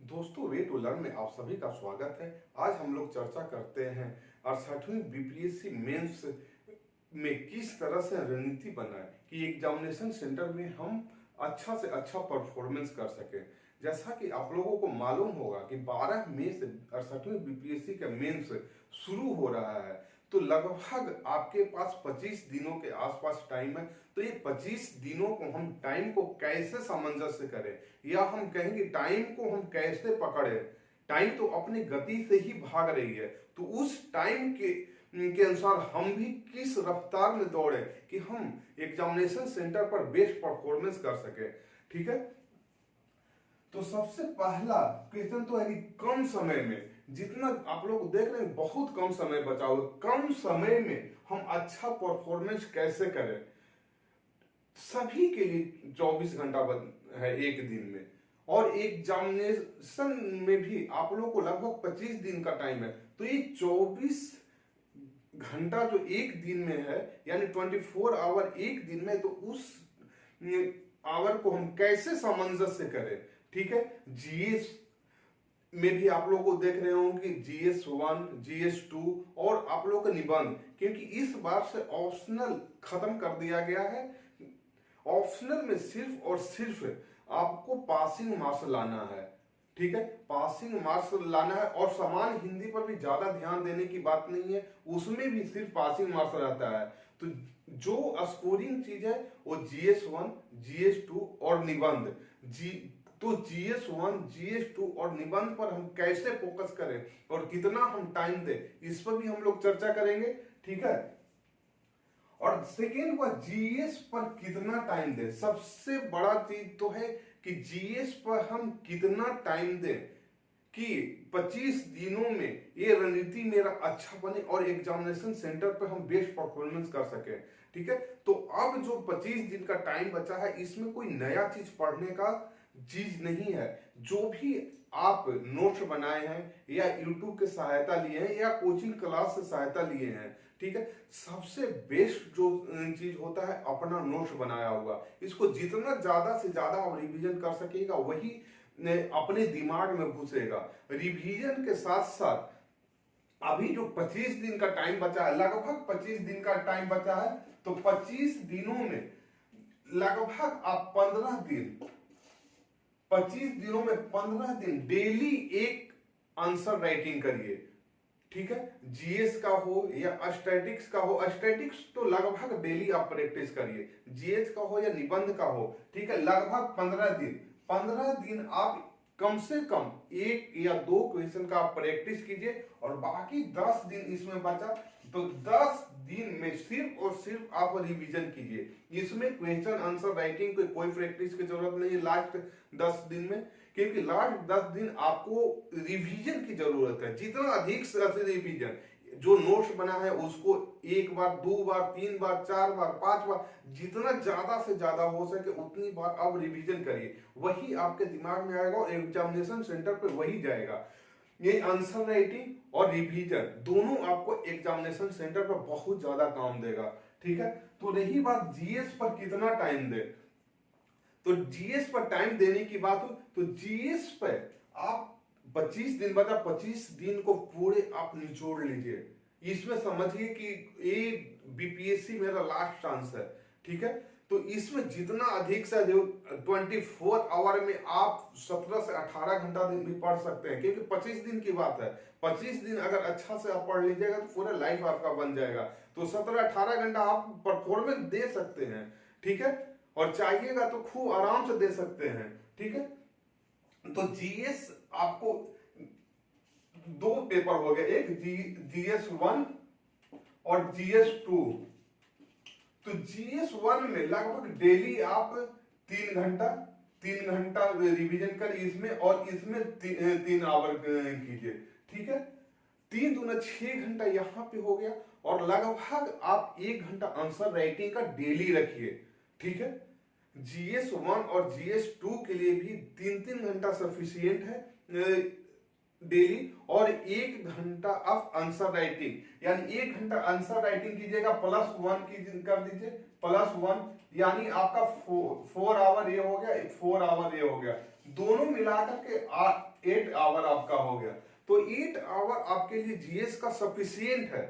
दोस्तों, way to learn में आप सभी का स्वागत है। आज हम लोग चर्चा करते हैं 68वीं बीपीएससी मेंस में किस तरह से रणनीति बनाए कि एग्जामिनेशन सेंटर में हम अच्छा से अच्छा परफॉर्मेंस कर सके। जैसा कि आप लोगों को मालूम होगा कि 12 मई से 68वीं बीपीएससी का मेंस शुरू हो रहा है, तो लगभग आपके पास 25 दिनों के आसपास टाइम है। तो ये 25 दिनों को हम टाइम को कैसे सामंजस्य करें, या हम कहेंगे टाइम को हम कैसे पकड़े। टाइम तो अपनी गति से ही भाग रही है, तो उस टाइम के अनुसार हम भी किस रफ्तार में दौड़े कि हम एग्जामिनेशन सेंटर पर बेस्ट परफॉर्मेंस कर सके। ठीक है, तो सबसे पहला क्वेश्चन तो है कि कम समय में, जितना आप लोग देख रहे हैं बहुत कम समय बचा हुआ, कम समय में हम अच्छा परफॉर्मेंस कैसे करें। सभी के लिए 24 घंटा है एक दिन में, और एग्जामिनेशन में भी आप लोग को लगभग 25 दिन का टाइम है। तो ये 24 घंटा जो एक दिन में है, यानी 24 आवर एक दिन में, तो उस आवर को हम कैसे सामंजस्य करें। ठीक है, जीएस में भी आप लोग को देख रहे होंगे GS1, GS2 और आप लोग का निबंध, क्योंकि इस बार से ऑप्शनल खत्म कर दिया गया है। ऑप्शनल में सिर्फ और सिर्फ आपको पासिंग मार्क्स लाना है। ठीक है, पासिंग मार्क्स लाना है, और समान हिंदी पर भी ज्यादा ध्यान देने की बात नहीं है, उसमें भी सिर्फ पासिंग मार्क्स रहता है। तो जो स्कोरिंग चीज है वो GS1, GS2 और निबंध। तो GS1, GS2 और निबंध पर हम कैसे फोकस करें और कितना हम टाइम दें, इस पर भी हम लोग चर्चा करेंगे। ठीक है, और सेकेंड हुआ जीएस पर कितना टाइम दें। सबसे बड़ा चीज तो है कि जीएस पर हम कितना टाइम दें कि 25 दिनों में ये रणनीति मेरा अच्छा बने और एग्जामिनेशन सेंटर पर हम बेस्ट परफॉर्मेंस कर सके। ठीक है, तो अब जो 25 दिन का टाइम बचा है, इसमें कोई नया चीज पढ़ने का चीज नहीं है। जो भी आप नोट्स बनाए हैं, या यूट्यूब की सहायता लिए हैं, या कोचिंग क्लास से सहायता लिए हैं, ठीक है, सबसे बेस्ट जो चीज होता है अपना नोट्स बनाया हुआ। इसको जितना ज्यादा से ज्यादा आप रिवीजन कर सकेगा, वही अपने दिमाग में घुसेगा। रिवीजन के साथ साथ अभी जो 25 दिन का टाइम बचा है, लगभग 25 दिन का टाइम बचा है, तो 25 दिनों में लगभग आप 15 दिन, 25 दिनों में 15 दिन डेली एक आंसर राइटिंग करिए। ठीक है, जीएस का हो या स्टैटिक्स का हो, स्टैटिक्स तो लगभग डेली आप प्रैक्टिस करिए, जीएस का हो या निबंध का हो। ठीक है, लगभग 15 दिन आप कम से कम एक या दो क्वेश्चन का आप प्रैक्टिस कीजिए, और बाकी 10 दिन इसमें बचा, तो 10 दिन में सिर्फ और सिर्फ आप रिवीजन कीजिए। इसमें क्वेश्चन आंसर राइटिंग की कोई प्रैक्टिस की जरूरत नहीं है लास्ट 10 दिन में, क्योंकि लास्ट 10 दिन आपको रिवीजन की जरूरत है। जितना अधिक से रिवीजन, जो नोट्स बना है उसको एक बार, दो बार, तीन बार, चार बार, 5 बार, जितना ज्यादा से ज्यादा हो सके उतनी बार आप रिवीजन करिए। वही आपके दिमाग में आएगा और एग्जामिनेशन सेंटर पे वही जाएगा। ये आंसर राइटिंग और रिवीजन दोनों आपको एग्जामिनेशन सेंटर पर बहुत ज्यादा काम देगा। ठीक है, तो रही बात जीएस पर कितना टाइम दे, तो जीएस पर टाइम देने की बात हो तो जीएस पर आप 25 दिन बचा, 25 दिन को पूरे आप निचोड़ लीजिए। इसमें समझिए कि ये बीपीएससी मेरा लास्ट चांस है। ठीक है, तो इसमें जितना अधिक से अधिक 24 आवर में आप 17 से 18 घंटा दिन भी पढ़ सकते हैं, क्योंकि 25 दिन की बात है। 25 दिन अगर अच्छा से आप पढ़ लीजिएगा तो पूरा लाइफ आपका बन जाएगा। तो 17-18 घंटा आप परफॉर्मेंस दे सकते हैं। ठीक है, और चाहिएगा तो खूब आराम से दे सकते हैं। ठीक है, तो जीएस आपको दो पेपर हो गए, एक GS1 और GS2। तो GS1 में लगभग डेली आप 3 घंटा रिवीजन कर इसमें, और इसमें 3 आवर कीजिए। ठीक है, 3 दूना 6 घंटा यहां पे हो गया, और लगभग आप 1 घंटा आंसर राइटिंग का डेली रखिए। ठीक है, GS1 और GS2 के लिए भी 3 घंटा सफिशियंट है डेली, और 1 घंटा ऑफ आंसर राइटिंग, यानी 1 घंटा आंसर राइटिंग कीजिएगा, +1 की कर दीजिए, +1 यानी आपका 4 आवर ये हो गया, 4 आवर ये हो गया। दोनों मिलाकर के 8 आवर आपका हो गया। तो 8 आवर आपके लिए जीएस का सफिशियंट है,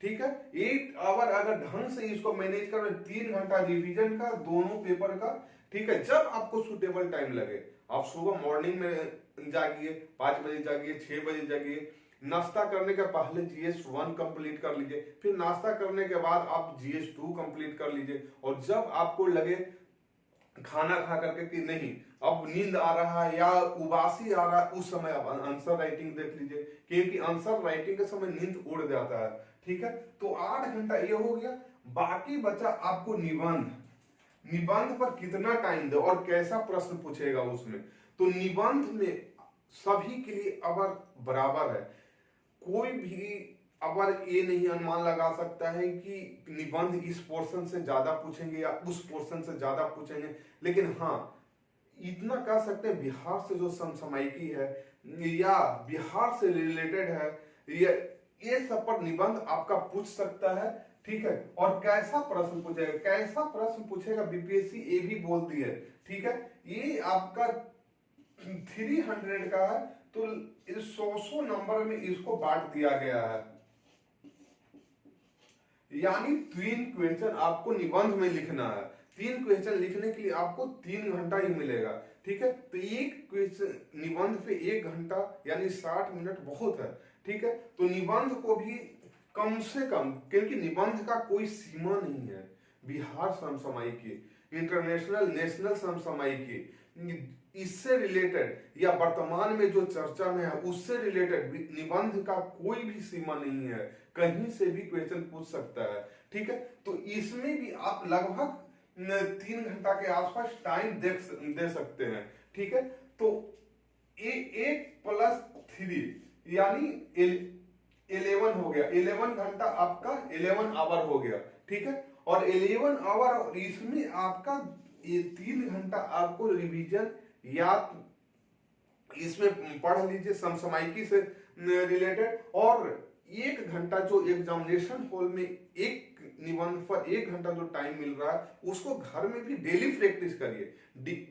ठीक है। 8 आवर अगर ढंग से इसको मैनेज कर, 3 घंटा रिवीजन का दोनों पेपर का, ठीक है। जब आपको सुटेबल टाइम लगे, आप सुबह मॉर्निंग में जागिए, 5 बजे जागिए, 6 बजे जागिए, नाश्ता करने के पहले जीएस 1 कंप्लीट कर लीजिए, फिर नाश्ता करने के बाद आप जीएस 2 कंप्लीट कर लीजिए। और जब आपको लगे खाना खा करके कि नहीं अब नींद आ रहा है या उबासी आ रहा है, उस समय आप आंसर राइटिंग देख लीजिए, क्योंकि आंसर राइटिंग के समय नींद उड़ जाता है, ठीक है। तो 8 घंटा ये हो गया। बाकी बचा आपको निबंध। निबंध पर कितना टाइम दे और कैसा प्रश्न पूछेगा उसमें। तो निबंध में सभी के लिए अवर बराबर है। कोई भी अवर ये नहीं अनुमान लगा सकता है कि निबंध इस पोर्शन से ज्यादा पूछेंगे या उस पोर्शन से ज्यादा पूछेंगे। लेकिन हाँ, इतना कह सकते हैं बिहार से जो समसामयिकी है या बिहार से रिलेटेड है, ये सब पर निबंध आपका पूछ सकता है, ठीक है। और कैसा प्रश्न पूछेगा, कैसा प्रश्न पूछेगा बीपीएससी ये भी बोल दी है, ठीक है। ये आपका 300 का है, तो 100 नंबर में इसको बांट दिया गया है। यानी 3 क्वेश्चन आपको निबंध में लिखना है। 3 क्वेश्चन लिखने के लिए आपको 3 घंटा ही मिलेगा, ठीक है। तो एक क्वेश्चन निबंध पे 1 घंटा यानी 60 मिनट बहुत है, ठीक है। तो निबंध को भी कम से कम, क्योंकि निबंध का कोई सीमा नहीं है। बिहार समसामयिकी, इंटरनेशनल नेशनल समसामयिकी, इससे रिलेटेड या वर्तमान में जो चर्चा में है उससे रिलेटेड निबंध का कोई भी सीमा नहीं है, कहीं से भी क्वेश्चन पूछ सकता है, ठीक है। तो इसमें भी आप लगभग 3 घंटा के आसपास टाइम दे सकते हैं, ठीक है। तो 8+3 यानी 11 हो गया। 11 घंटा आपका 11 आवर हो गया, ठीक है। और 11 आवर, और इसमें आपका ये 3 घंटा आपको रिवीजन या इसमें पढ़ लीजिए समसामयिकी से रिलेटेड, और 1 घंटा जो एग्जामिनेशन हॉल में एक निबंध पर 1 घंटा जो टाइम मिल रहा है उसको घर में भी डेली प्रैक्टिस करिए।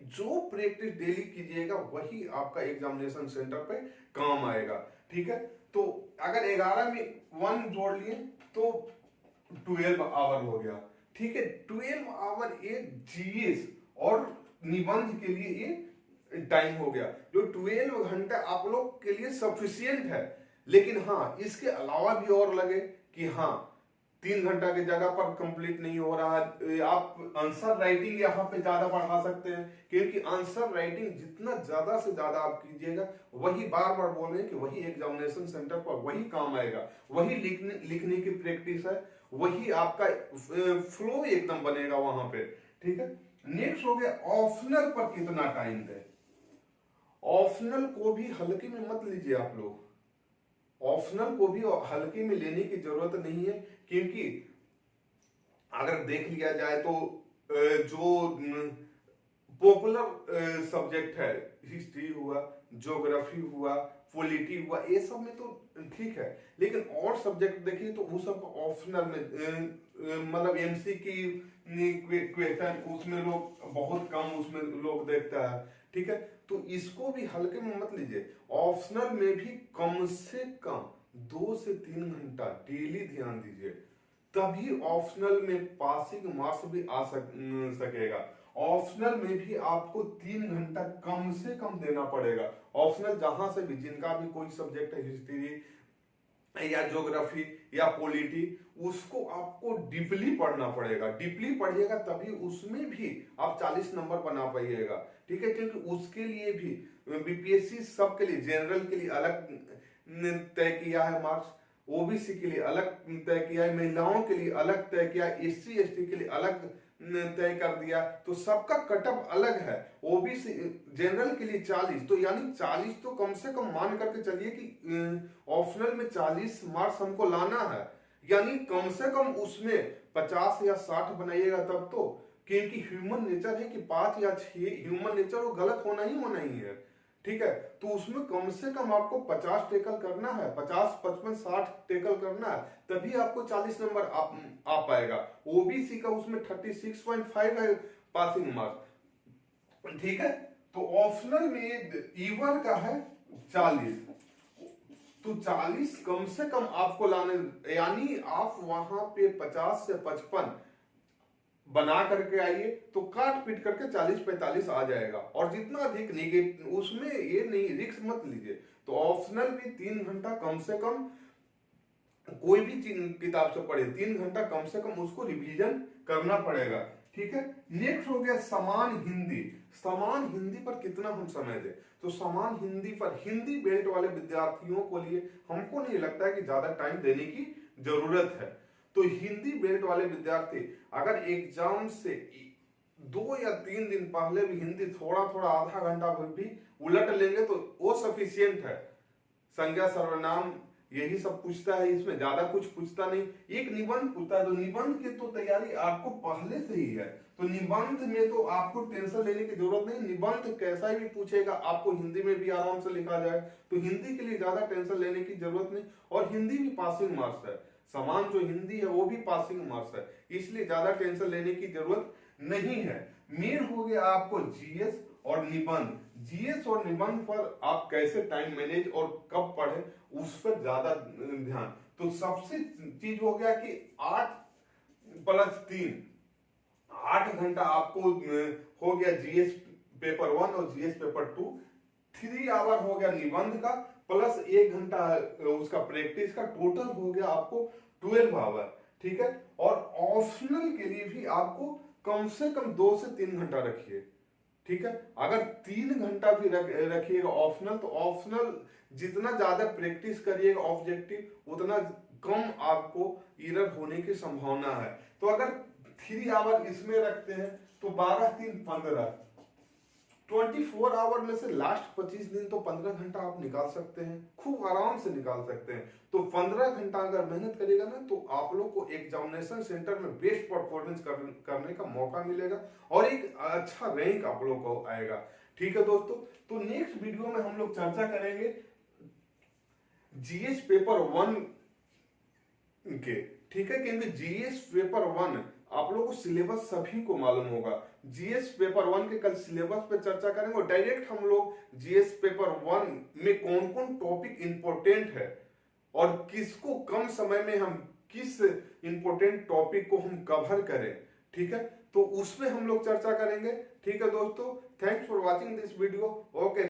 जो प्रैक्टिस डेली कीजिएगा वही आपका एग्जामिनेशन सेंटर पे काम आएगा, ठीक है। तो अगर 11 में 1 जोड़ लिए तो 12 आवर हो गया, ठीक है। 12 आवर एक जीएस और निबंध के लिए ये टाइम हो गया, जो 12 घंटा आप लोग के लिए सफिशियंट है। लेकिन हाँ, इसके अलावा भी और लगे कि हाँ 3 घंटा की जगह पर कंप्लीट नहीं हो रहा है, आप आंसर राइटिंग यहाँ पे ज्यादा बढ़ा सकते हैं, क्योंकि आंसर राइटिंग जितना ज्यादा से ज्यादा आप कीजिएगा, वही बार बार बोल रहे हैं कि वही एग्जामिनेशन सेंटर पर वही काम आएगा, वही लिखने की प्रैक्टिस है, वही आपका फ्लो एकदम बनेगा वहां पे, ठीक है। नेक्स्ट हो गया ऑप्शनल पर कितना टाइम दे। ऑप्शनल को भी हल्के में मत लीजिए आप लोग, ऑप्शनल को भी हल्के में लेने की जरूरत नहीं है, क्योंकि अगर देख लिया जाए तो जो पॉपुलर सब्जेक्ट है, हिस्ट्री हुआ, ज्योग्राफी हुआ, पॉलिटी हुआ, ये सब में तो ठीक है। लेकिन और सब्जेक्ट देखिए तो वो सब ऑप्शनल में मतलब एमसी की क्वेश्चन उसमें लोग बहुत कम उसमें लोग देखता है, ठीक है। तो इसको भी हल्के में मत लीजिए। ऑप्शनल में भी कम से कम 2 से 3 घंटा डेली ध्यान दीजिए, तभी ऑप्शनल में पासिंग मार्क्स भी आ सकेगा। ऑप्शनल में भी आपको 3 घंटा कम से कम देना पड़ेगा। ऑप्शनल जहां से भी, जिनका भी कोई सब्जेक्ट है, हिस्ट्री या ज्योग्राफी या पॉलिटी, उसको आपको डीपली पढ़ना पड़ेगा। डीपली पढ़िएगा तभी उसमें भी आप 40 नंबर बना पाइएगा, ठीक है। क्योंकि उसके लिए भी बीपीएससी सबके लिए, जनरल के लिए अलग तय किया है मार्क्स, ओबीसी के लिए अलग तय किया है, महिलाओं के लिए अलग तय किया है, एससी एसटी के लिए अलग तय कर दिया। तो सबका कटअप अलग है। ओबीसी जनरल के लिए 40, तो यानी 40 तो कम से कम मान करके चलिए कि ऑप्शनल में 40 मार्क्स हमको लाना है, यानी कम से कम उसमें 50 या 60 बनाइएगा तब तो, क्योंकि ह्यूमन नेचर है कि 5 या 6 ह्यूमन नेचर वो गलत होना ही है, ठीक है। तो उसमें कम से कम आपको 50 टेकल करना है, 50, 55, 60 टेकल करना है, तभी आपको 40 नंबर आ पाएगा। ओबीसी का उसमें 36.5 है पासिंग मार्क्स, ठीक है। तो ऑप्शनल में ईवर का है 40, तो 40 कम से कम आपको लाने, यानी आप वहां पे 50 से 55 बना करके आइए तो काट पीट करके 40-45 आ जाएगा। और जितना अधिक निगेटिव उसमें ये नहीं, रिस्क मत लीजिए। तो ऑप्शनल भी 3 घंटा कम से कम, कोई भी किताब से पढ़े 3 घंटा कम से कम उसको रिवीजन करना पड़ेगा। ठीक है, नेक्स्ट हो गया समान हिंदी। समान हिंदी पर कितना हम समय दें? तो समान हिंदी पर हिंदी बेल्ट वाले विद्यार्थियों को लिए हमको नहीं लगता है कि ज्यादा टाइम देने की जरूरत है। तो हिंदी बेल्ट वाले विद्यार्थी अगर एग्जाम से 2 या 3 दिन पहले भी हिंदी थोड़ा थोड़ा आधा घंटा भी उलट लेंगे तो वो सफिशियंट है। संज्ञा सर्वनाम यही सब पूछता है, इसमें ज्यादा कुछ पूछता नहीं। एक निबंध पूछता है, तो निबंध की तो तैयारी आपको पहले से ही है, तो निबंध में तो आपको टेंशन लेने की जरूरत नहीं। निबंध कैसा भी पूछेगा आपको हिंदी में भी आराम से लिखा जाए, तो हिंदी के लिए ज्यादा टेंशन लेने की जरूरत नहीं। और हिंदी भी पासिंग मार्क्स है, समान जो हिंदी है वो भी पासिंग मार्क्स है, इसलिए ज्यादा टेंशन लेने की जरूरत नहीं है। मेन हो गया आपको जीएस और निबंध। जीएस और निबंध पर आप कैसे टाइम मैनेज और कब पढ़े उस पर ज्यादा ध्यान। तो सबसे चीज हो गया कि 8+3 8 घंटा आपको हो गया जीएस पेपर 1 और जीएस पेपर 2। 3 आवर हो गया निबंध का, प्लस 1 घंटा उसका प्रैक्टिस का, टोटल हो गया आपको 12 आवर। ठीक है, और ऑप्शनल के लिए भी आपको कम से कम 2 से 3 घंटा रखिए। ठीक है, अगर 3 घंटा भी रखिएगा ऑप्शनल, तो ऑप्शनल जितना ज्यादा प्रैक्टिस करिएगा ऑब्जेक्टिव उतना कम आपको एरर होने की संभावना है। तो अगर 3 आवर इसमें रखते हैं तो 12-3-15, 24 आवर में से लास्ट 25 दिन तो 15 घंटा आप निकाल सकते हैं, खूब आराम से निकाल सकते हैं। तो 15 घंटा अगर मेहनत करेगा ना तो आप लोग को एग्जामिनेशन सेंटर में बेस्ट परफॉर्मेंस करने का मौका मिलेगा और एक अच्छा रैंक आप लोग को आएगा। ठीक है दोस्तों, तो नेक्स्ट वीडियो में हम लोग चर्चा करेंगे जीएस पेपर 1 के। ठीक है, क्योंकि जीएस पेपर 1 आप लोगों को सिलेबस सभी को मालूम होगा। जीएस पेपर 1 के कल सिलेबस पे चर्चा करेंगे और डायरेक्ट हम लोग जीएस पेपर 1 में कौन कौन टॉपिक इंपॉर्टेंट है और किसको कम समय में हम किस इंपॉर्टेंट टॉपिक को हम कवर करें। ठीक है, तो उसमें हम लोग चर्चा करेंगे। ठीक है दोस्तों, thanks for watching this video. Okay.